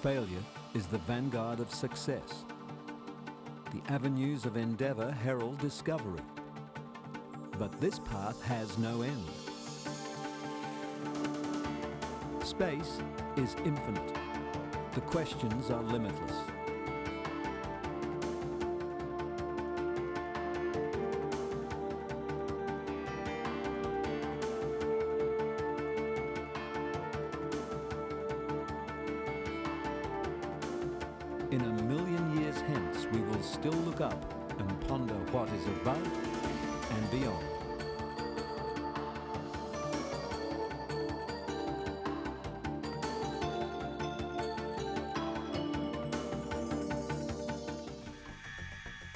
Failure is the vanguard of success. The avenues of endeavour herald discovery. But this path has no end. Space is infinite. The questions are limitless. In a million years hence, we will still look up and ponder what is above and beyond.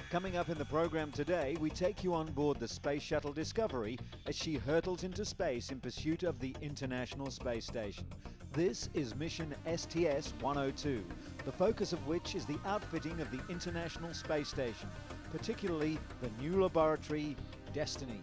Coming up in the program today, we take you on board the Space Shuttle Discovery as she hurtles into space in pursuit of the International Space Station. This is mission STS-102, the focus of which is the outfitting of the International Space Station, particularly the new laboratory, Destiny.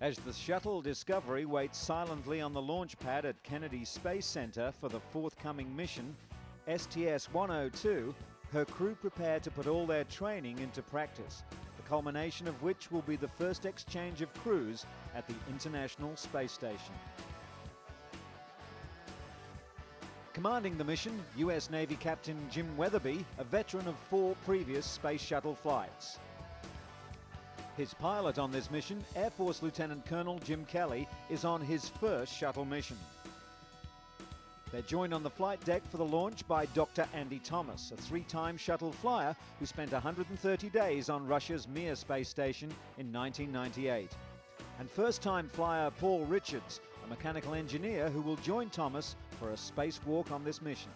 As the shuttle Discovery waits silently on the launch pad at Kennedy Space Center for the forthcoming mission, STS-102, her crew prepare to put all their training into practice, the culmination of which will be the first exchange of crews at the International Space Station. Commanding the mission, US Navy Captain Jim Weatherby, a veteran of 4 previous space shuttle flights. His pilot on this mission, Air Force Lieutenant Colonel Jim Kelly, is on his first shuttle mission. They're joined on the flight deck for the launch by Dr. Andy Thomas, a 3-time shuttle flyer who spent 130 days on Russia's Mir space station in 1998. And first-time flyer Paul Richards, a mechanical engineer who will join Thomas for a spacewalk on this mission.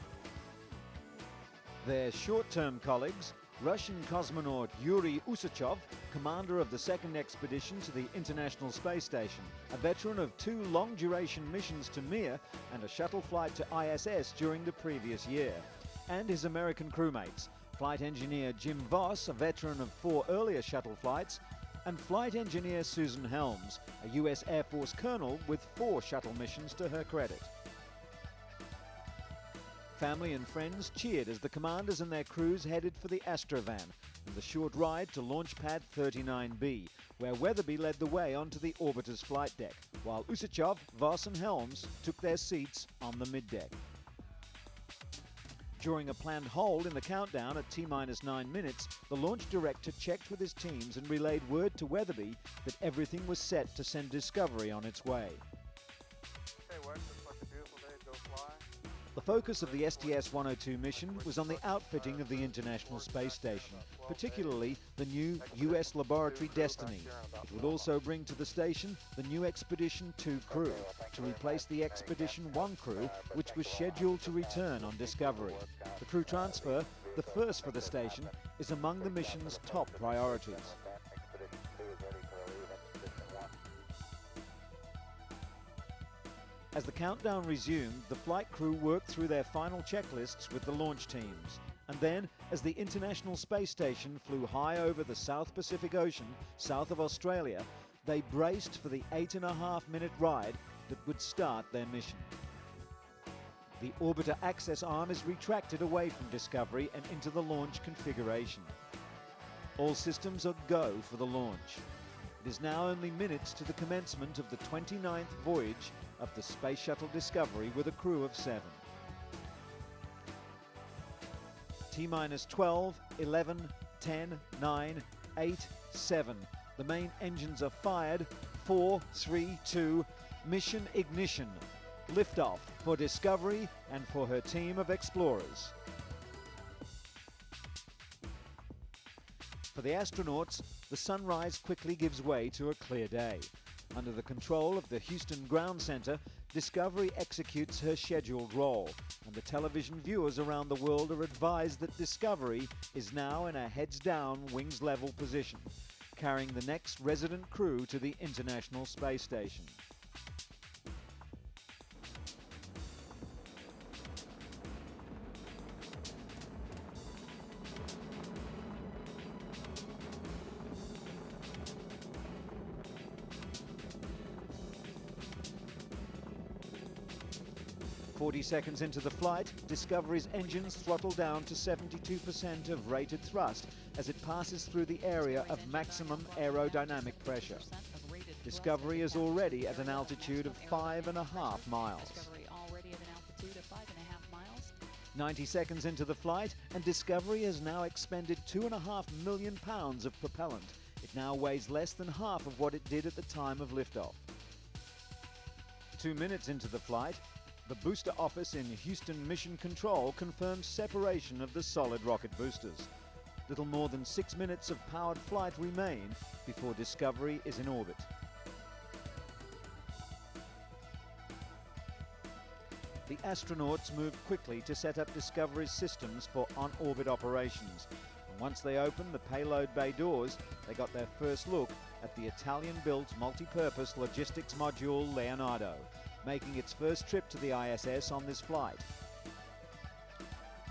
Their short-term colleagues, Russian cosmonaut Yuri Usachov, commander of the second expedition to the International Space Station, a veteran of 2 long-duration missions to Mir and a shuttle flight to ISS during the previous year, and his American crewmates, flight engineer Jim Voss, a veteran of 4 earlier shuttle flights, and flight engineer Susan Helms, a US Air Force colonel with 4 shuttle missions to her credit. Family and friends cheered as the commanders and their crews headed for the Astrovan and the short ride to Launch Pad 39B, where Weatherby led the way onto the orbiter's flight deck, while Usachov, Voss and Helms took their seats on the middeck. During a planned hold in the countdown at T-9 minutes, the launch director checked with his teams and relayed word to Weatherby that everything was set to send Discovery on its way. Hey, Wes, looks like a beautiful day to go fly. The focus of the STS-102 mission was on the outfitting of the International Space Station, particularly the new US laboratory Destiny. It would also bring to the station the new Expedition 2 crew, to replace the Expedition 1 crew, which was scheduled to return on Discovery. The crew transfer, the first for the station, is among the mission's top priorities. As the countdown resumed, the flight crew worked through their final checklists with the launch teams. And then, as the International Space Station flew high over the South Pacific Ocean, south of Australia, they braced for the 8.5-minute ride that would start their mission. The orbiter access arm is retracted away from Discovery and into the launch configuration. All systems are go for the launch. It is now only minutes to the commencement of the 29th voyage of the Space Shuttle Discovery with a crew of 7. T-12, 11, 10, 9, 8, 7. The main engines are fired. 4, 3, 2. Mission ignition. Liftoff for Discovery and for her team of explorers. For the astronauts, the sunrise quickly gives way to a clear day. Under the control of the Houston Ground Center, Discovery executes her scheduled role, and the television viewers around the world are advised that Discovery is now in a heads-down, wings-level position. carrying the next resident crew to the International Space Station. "40 seconds into the flight, Discovery's engines throttle down to 72% of rated thrust as it passes through the area of maximum aerodynamic pressure. Discovery is already at an altitude of 5.5 miles. 90 seconds into the flight, and Discovery has now expended 2.5 million pounds of propellant. It now weighs less than half of what it did at the time of liftoff. 2 minutes into the flight, the booster office in Houston Mission Control confirms separation of the solid rocket boosters. Little more than 6 minutes of powered flight remain before Discovery is in orbit. The astronauts moved quickly to set up Discovery's systems for on-orbit operations. And once they opened the payload bay doors, they got their first look at the Italian-built multi-purpose logistics module Leonardo, making its first trip to the ISS on this flight.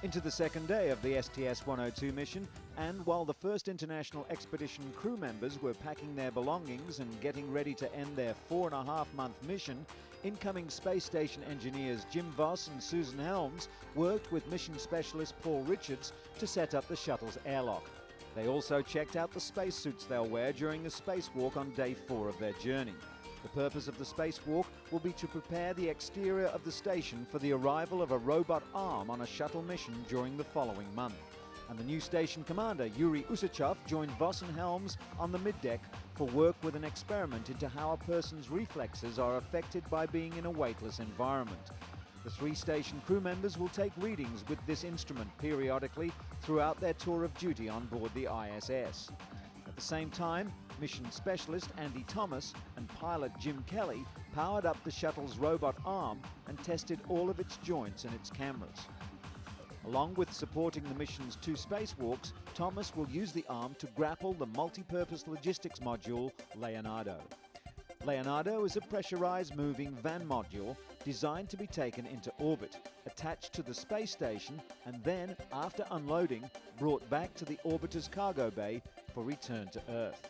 Into the second day of the STS-102 mission, and while the first International Expedition crew members were packing their belongings and getting ready to end their 4.5-month mission, incoming space station engineers Jim Voss and Susan Helms worked with mission specialist Paul Richards to set up the shuttle's airlock. They also checked out the spacesuits they'll wear during the spacewalk on day 4 of their journey. The purpose of the spacewalk will be to prepare the exterior of the station for the arrival of a robot arm on a shuttle mission during the following month. And the new station commander, Yuri Usachov, joined Voss and Helms on the middeck for work with an experiment into how a person's reflexes are affected by being in a weightless environment. The 3 station crew members will take readings with this instrument periodically throughout their tour of duty on board the ISS. At the same time, mission specialist Andy Thomas and pilot Jim Kelly powered up the shuttle's robot arm and tested all of its joints and its cameras. Along with supporting the mission's 2 spacewalks, Thomas will use the arm to grapple the multi-purpose logistics module Leonardo. Leonardo is a pressurized moving van module designed to be taken into orbit, attached to the space station, and then, after unloading, brought back to the orbiter's cargo bay for return to Earth.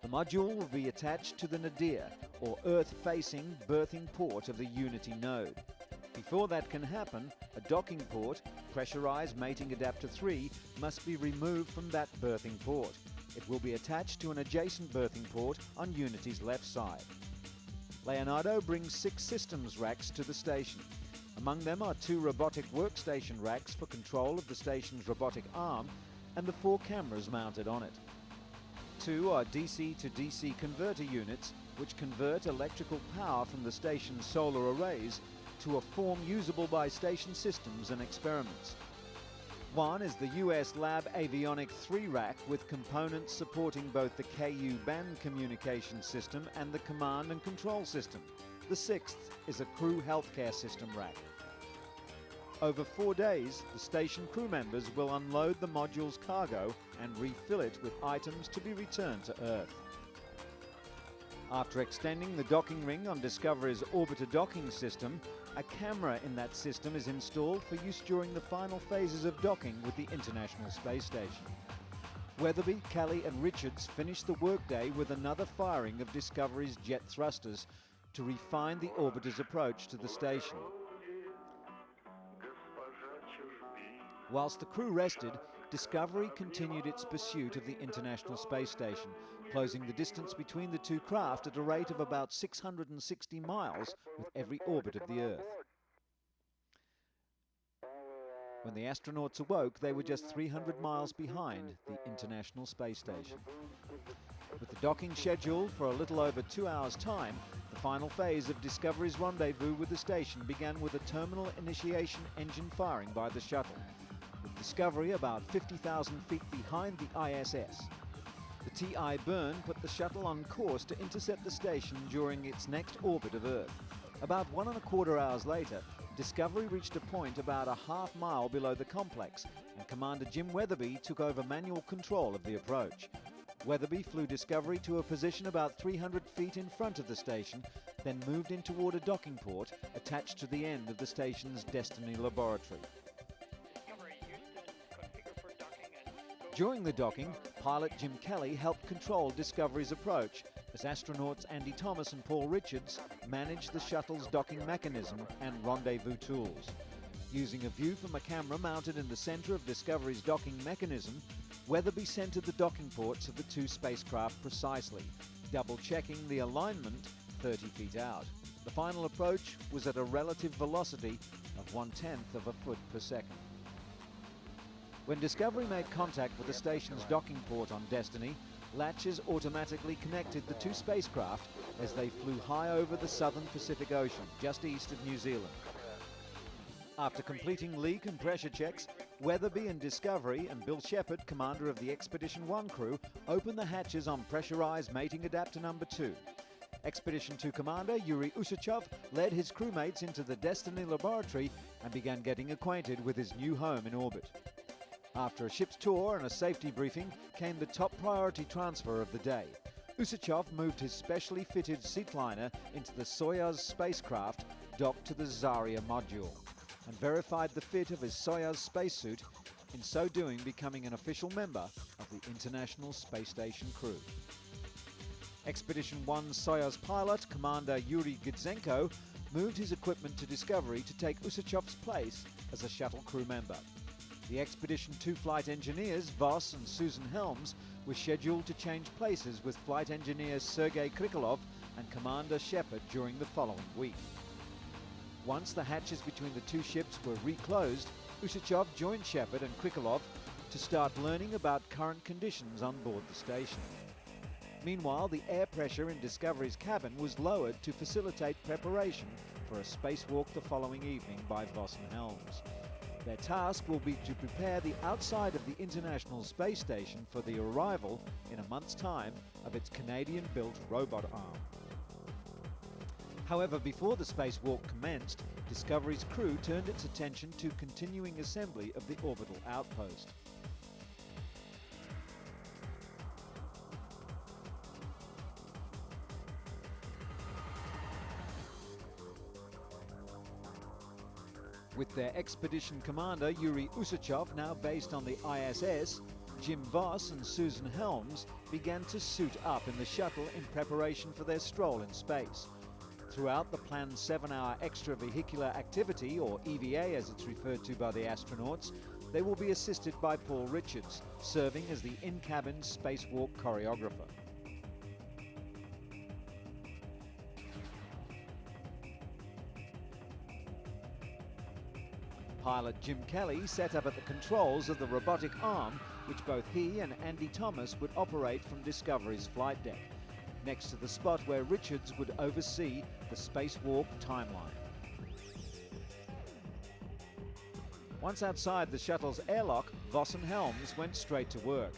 The module will be attached to the nadir, or Earth-facing berthing port of the Unity node. Before that can happen, a docking port, pressurized mating adapter 3, must be removed from that berthing port. It will be attached to an adjacent berthing port on Unity's left side. Leonardo brings 6 systems racks to the station. Among them are 2 robotic workstation racks for control of the station's robotic arm and the 4 cameras mounted on it. 2 are DC to DC converter units, which convert electrical power from the station's solar arrays to a form usable by station systems and experiments. 1 is the US Lab Avionic 3 rack with components supporting both the KU band communication system and the command and control system. The 6th is a crew healthcare system rack. Over 4 days, the station crew members will unload the module's cargo and refill it with items to be returned to Earth. After extending the docking ring on Discovery's orbiter docking system, a camera in that system is installed for use during the final phases of docking with the International Space Station. Weatherby, Kelly and Richards finished the workday with another firing of Discovery's jet thrusters to refine the orbiter's approach to the station. Whilst the crew rested, Discovery continued its pursuit of the International Space Station, closing the distance between the 2 craft at a rate of about 660 miles with every orbit of the Earth. When the astronauts awoke, they were just 300 miles behind the International Space Station. With the docking scheduled for a little over 2 hours' time, the final phase of Discovery's rendezvous with the station began with a terminal initiation engine firing by the shuttle, with Discovery about 50,000 feet behind the ISS. The TI burn put the shuttle on course to intercept the station during its next orbit of Earth. About 1.25 hours later, Discovery reached a point about a half mile below the complex, and Commander Jim Weatherby took over manual control of the approach. Weatherby flew Discovery to a position about 300 feet in front of the station, then moved in toward a docking port attached to the end of the station's Destiny laboratory. During the docking, pilot Jim Kelly helped control Discovery's approach as astronauts Andy Thomas and Paul Richards managed the shuttle's docking mechanism and rendezvous tools. Using a view from a camera mounted in the center of Discovery's docking mechanism, Weatherby centered the docking ports of the two spacecraft precisely, double-checking the alignment 30 feet out. The final approach was at a relative velocity of 1/10 of a foot per second. When Discovery made contact with the station's docking port on Destiny, latches automatically connected the two spacecraft as they flew high over the southern Pacific Ocean, just east of New Zealand. After completing leak and pressure checks, Weatherby and Discovery and Bill Shepard, commander of the Expedition 1 crew, opened the hatches on pressurized mating adapter number 2. Expedition 2 commander Yuri Usachov led his crewmates into the Destiny laboratory and began getting acquainted with his new home in orbit. After a ship's tour and a safety briefing came the top priority transfer of the day. Usachov moved his specially fitted seatliner into the Soyuz spacecraft docked to the Zarya module and verified the fit of his Soyuz spacesuit, in so doing becoming an official member of the International Space Station crew. Expedition 1 Soyuz pilot, Commander Yuri Gidzenko, moved his equipment to Discovery to take Usachov's place as a shuttle crew member. The Expedition 2 flight engineers, Voss and Susan Helms, were scheduled to change places with flight engineers Sergei Krikalev and Commander Shepard during the following week. Once the hatches between the two ships were reclosed, Usachov joined Shepard and Krikalev to start learning about current conditions on board the station. Meanwhile, the air pressure in Discovery's cabin was lowered to facilitate preparation for a spacewalk the following evening by Voss and Helms. Their task will be to prepare the outside of the International Space Station for the arrival in a month's time of its Canadian-built robot arm. However, before the spacewalk commenced, Discovery's crew turned its attention to continuing assembly of the orbital outpost. With their expedition commander Yuri Usachov now based on the ISS, Jim Voss and Susan Helms began to suit up in the shuttle in preparation for their stroll in space. Throughout the planned 7-hour extravehicular activity, or EVA as it's referred to by the astronauts, they will be assisted by Paul Richards, serving as the in-cabin spacewalk choreographer. Pilot Jim Kelly set up at the controls of the robotic arm, which both he and Andy Thomas would operate from Discovery's flight deck, next to the spot where Richards would oversee the spacewalk timeline. Once outside the shuttle's airlock, Voss and Helms went straight to work.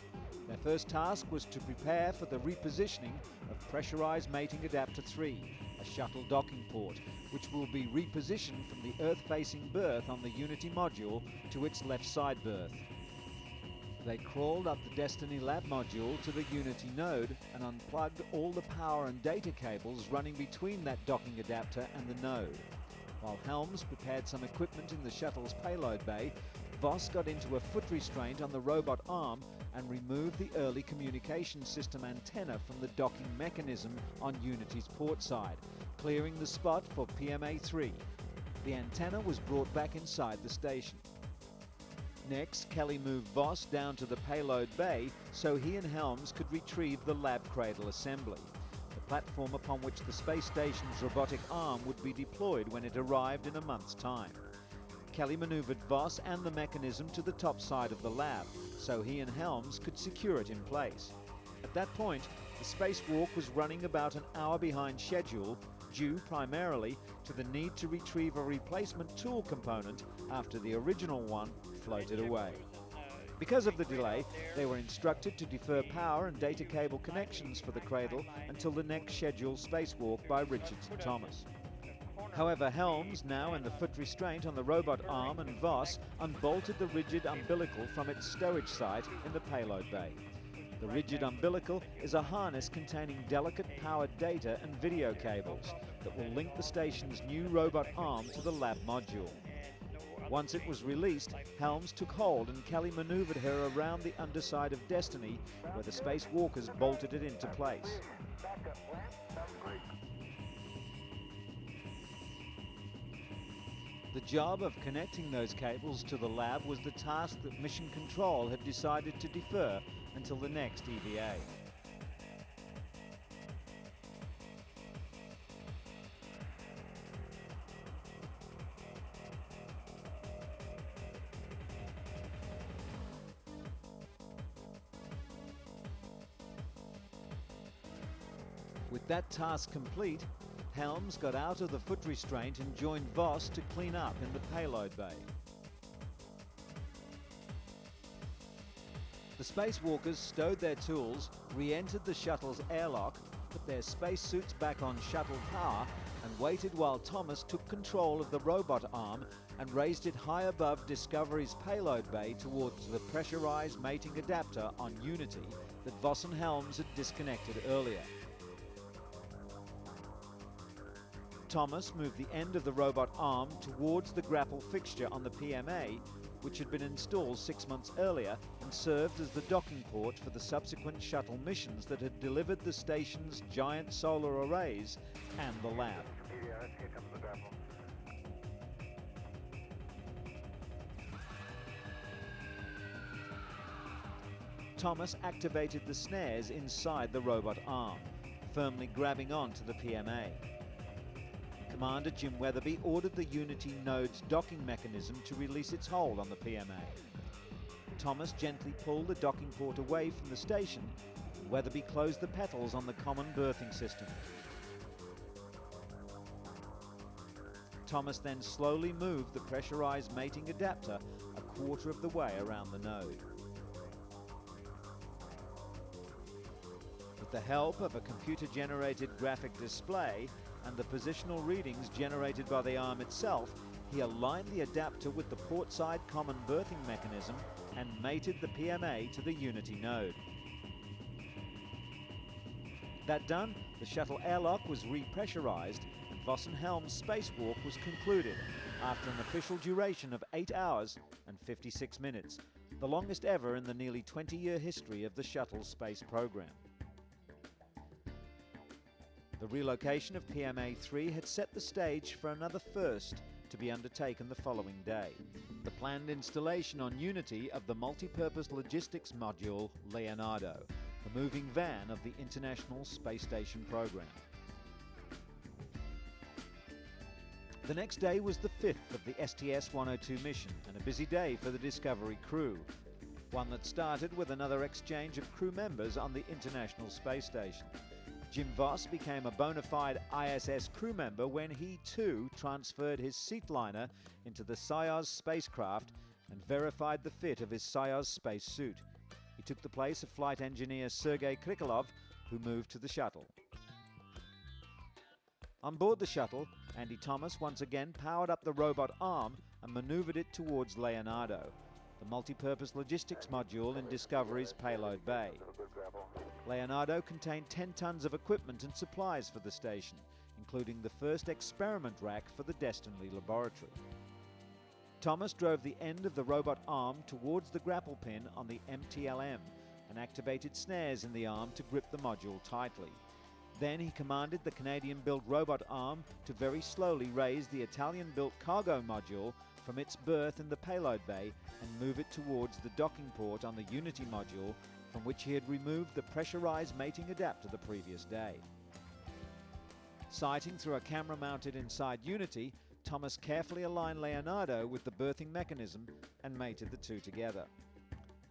Their first task was to prepare for the repositioning of pressurized mating adapter 3, a shuttle docking port, which will be repositioned from the Earth-facing berth on the Unity module to its left side berth. They crawled up the Destiny lab module to the Unity node and unplugged all the power and data cables running between that docking adapter and the node. While Helms prepared some equipment in the shuttle's payload bay, Voss got into a foot restraint on the robot arm and removed the early communication system antenna from the docking mechanism on Unity's port side, clearing the spot for PMA-3. The antenna was brought back inside the station. Next, Kelly moved Voss down to the payload bay so he and Helms could retrieve the lab cradle assembly, the platform upon which the space station's robotic arm would be deployed when it arrived in a month's time. Kelly maneuvered Voss and the mechanism to the top side of the lab so he and Helms could secure it in place. At that point, the spacewalk was running about an hour behind schedule, due primarily to the need to retrieve a replacement tool component after the original one floated away. Because of the delay, they were instructed to defer power and data cable connections for the cradle until the next scheduled spacewalk by Richards and Thomas. However, Helms, now in the foot restraint on the robot arm, and Voss unbolted the rigid umbilical from its stowage site in the payload bay. The rigid umbilical is a harness containing delicate powered data and video cables that will link the station's new robot arm to the lab module. Once it was released, Helms took hold and Kelly manoeuvred her around the underside of Destiny, where the spacewalkers bolted it into place. The job of connecting those cables to the lab was the task that Mission Control had decided to defer until the next EVA. With that task complete, Helms got out of the foot restraint and joined Voss to clean up in the payload bay. The spacewalkers stowed their tools, re-entered the shuttle's airlock, put their spacesuits back on shuttle power, and waited while Thomas took control of the robot arm and raised it high above Discovery's payload bay towards the pressurized mating adapter on Unity that Voss and Helms had disconnected earlier. Thomas moved the end of the robot arm towards the grapple fixture on the PMA, which had been installed 6 months earlier and served as the docking port for the subsequent shuttle missions that had delivered the station's giant solar arrays and the lab. Here comes the grapple. Thomas activated the snares inside the robot arm, firmly grabbing onto the PMA. Commander Jim Weatherby ordered the Unity node's docking mechanism to release its hold on the PMA. Thomas gently pulled the docking port away from the station, and Weatherby closed the petals on the common berthing system. Thomas then slowly moved the pressurized mating adapter a quarter of the way around the node. With the help of a computer-generated graphic display and the positional readings generated by the arm itself, he aligned the adapter with the portside common berthing mechanism and mated the PMA to the Unity node. That done, the shuttle airlock was repressurized and Voss and Helms' spacewalk was concluded after an official duration of 8 hours and 56 minutes, the longest ever in the nearly 20-year history of the shuttle space program. The relocation of PMA-3 had set the stage for another first to be undertaken the following day: the planned installation on Unity of the multi-purpose logistics module Leonardo, the moving van of the International Space Station program. The next day was the fifth of the STS-102 mission, and a busy day for the Discovery crew, one that started with another exchange of crew members on the International Space Station. Jim Voss became a bona fide ISS crew member when he too transferred his seat liner into the Soyuz spacecraft and verified the fit of his Soyuz spacesuit. He took the place of flight engineer Sergei Krikalev, who moved to the shuttle. On board the shuttle, Andy Thomas once again powered up the robot arm and maneuvered it towards Leonardo, the multi-purpose logistics module in Discovery's payload bay. Leonardo contained 10 tons of equipment and supplies for the station, including the first experiment rack for the Destiny laboratory. Thomas drove the end of the robot arm towards the grapple pin on the MTLM and activated snares in the arm to grip the module tightly. Then he commanded the Canadian-built robot arm to very slowly raise the Italian-built cargo module from its berth in the payload bay and move it towards the docking port on the Unity module, from which he had removed the pressurized mating adapter the previous day. Sighting through a camera mounted inside Unity, Thomas carefully aligned Leonardo with the berthing mechanism and mated the two together.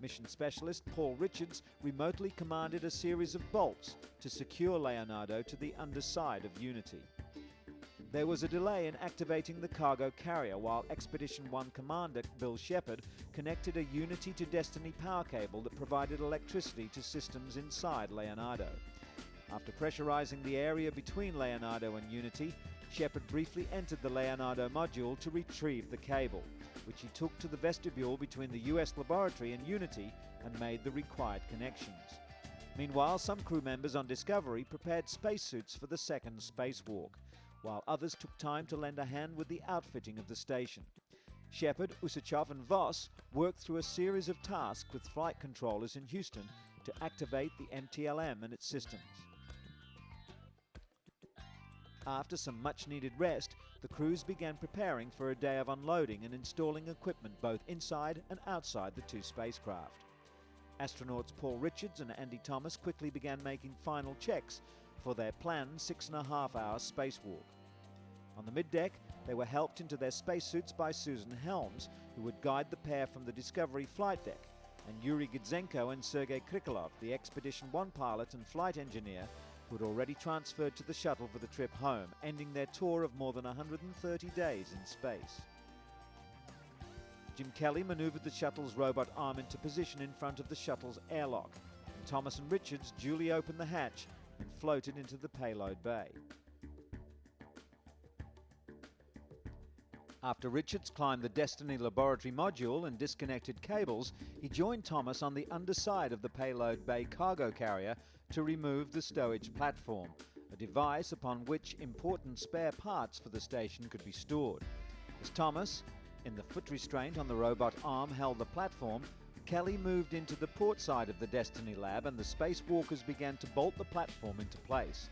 Mission specialist Paul Richards remotely commanded a series of bolts to secure Leonardo to the underside of Unity. There was a delay in activating the cargo carrier while Expedition 1 commander Bill Shepard connected a Unity to Destiny power cable that provided electricity to systems inside Leonardo. After pressurizing the area between Leonardo and Unity, Shepard briefly entered the Leonardo module to retrieve the cable, which he took to the vestibule between the US laboratory and Unity and made the required connections. Meanwhile, some crew members on Discovery prepared spacesuits for the second spacewalk, while others took time to lend a hand with the outfitting of the station. Shepard, Usachov and Voss worked through a series of tasks with flight controllers in Houston to activate the MTLM and its systems. After some much-needed rest, the crews began preparing for a day of unloading and installing equipment both inside and outside the two spacecraft. Astronauts Paul Richards and Andy Thomas quickly began making final checks for their planned 6.5-hour spacewalk. On the middeck, they were helped into their spacesuits by Susan Helms, who would guide the pair from the Discovery flight deck, and Yuri Gidzenko and Sergei Krikalev, the Expedition 1 pilot and flight engineer, who had already transferred to the shuttle for the trip home, ending their tour of more than 130 days in space. Jim Kelly manoeuvred the shuttle's robot arm into position in front of the shuttle's airlock, and Thomas and Richards duly opened the hatch and floated into the payload bay. After Richards climbed the Destiny laboratory module and disconnected cables, he joined Thomas on the underside of the payload bay cargo carrier to remove the stowage platform, a device upon which important spare parts for the station could be stored. As Thomas, in the foot restraint on the robot arm, held the platform, Kelly moved into the port side of the Destiny lab and the spacewalkers began to bolt the platform into place.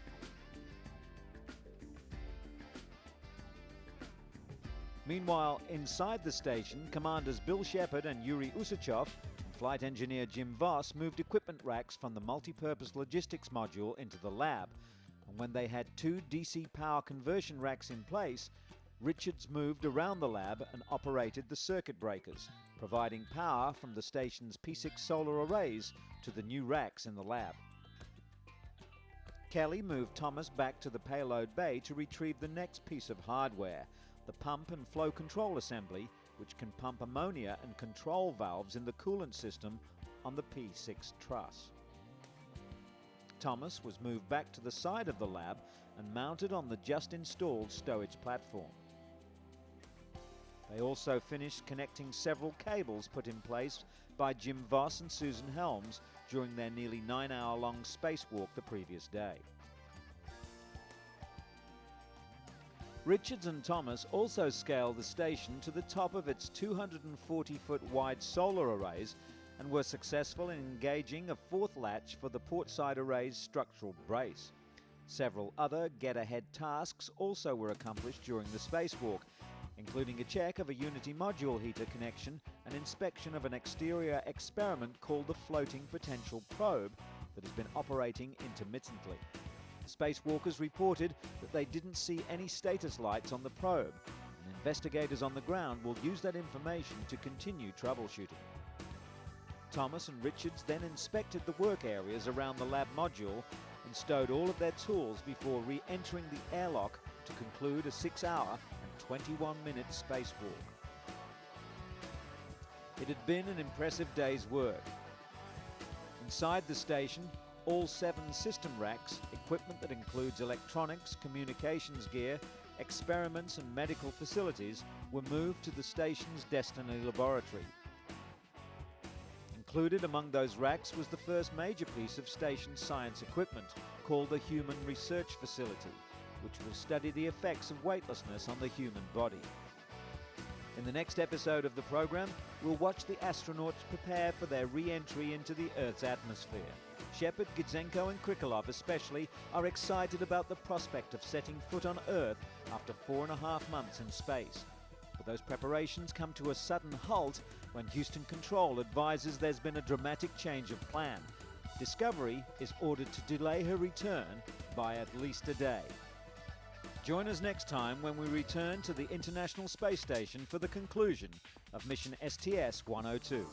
Meanwhile, inside the station, Commanders Bill Shepard and Yuri Usachov and flight engineer Jim Voss moved equipment racks from the multi-purpose logistics module into the lab. And when they had two DC power conversion racks in place, Richards moved around the lab and operated the circuit breakers, providing power from the station's P6 solar arrays to the new racks in the lab. Kelly moved Thomas back to the payload bay to retrieve the next piece of hardware, the pump and flow control assembly, which can pump ammonia and control valves in the coolant system on the P6 truss. Thomas was moved back to the side of the lab and mounted on the just installed stowage platform. They also finished connecting several cables put in place by Jim Voss and Susan Helms during their nearly 9-hour-long spacewalk the previous day. Richards and Thomas also scaled the station to the top of its 240-foot wide solar arrays and were successful in engaging a fourth latch for the portside array's structural brace. Several other get-ahead tasks also were accomplished during the spacewalk, including a check of a Unity module heater connection and inspection of an exterior experiment called the Floating Potential Probe that has been operating intermittently. Spacewalkers reported that they didn't see any status lights on the probe, and investigators on the ground will use that information to continue troubleshooting. Thomas and Richards then inspected the work areas around the lab module and stowed all of their tools before re-entering the airlock to conclude a 6-hour and 21-minute spacewalk. It had been an impressive day's work. Inside the station, all 7 system racks, equipment that includes electronics, communications gear, experiments and medical facilities, were moved to the station's Destiny laboratory. Included among those racks was the first major piece of station science equipment, called the Human Research Facility, which will study the effects of weightlessness on the human body. In the next episode of the program, we'll watch the astronauts prepare for their re-entry into the Earth's atmosphere. Shepard, Gidzenko and Krikalev especially are excited about the prospect of setting foot on Earth after 4.5 months in space. But those preparations come to a sudden halt when Houston Control advises there's been a dramatic change of plan. Discovery is ordered to delay her return by at least a day. Join us next time when we return to the International Space Station for the conclusion of mission STS-102.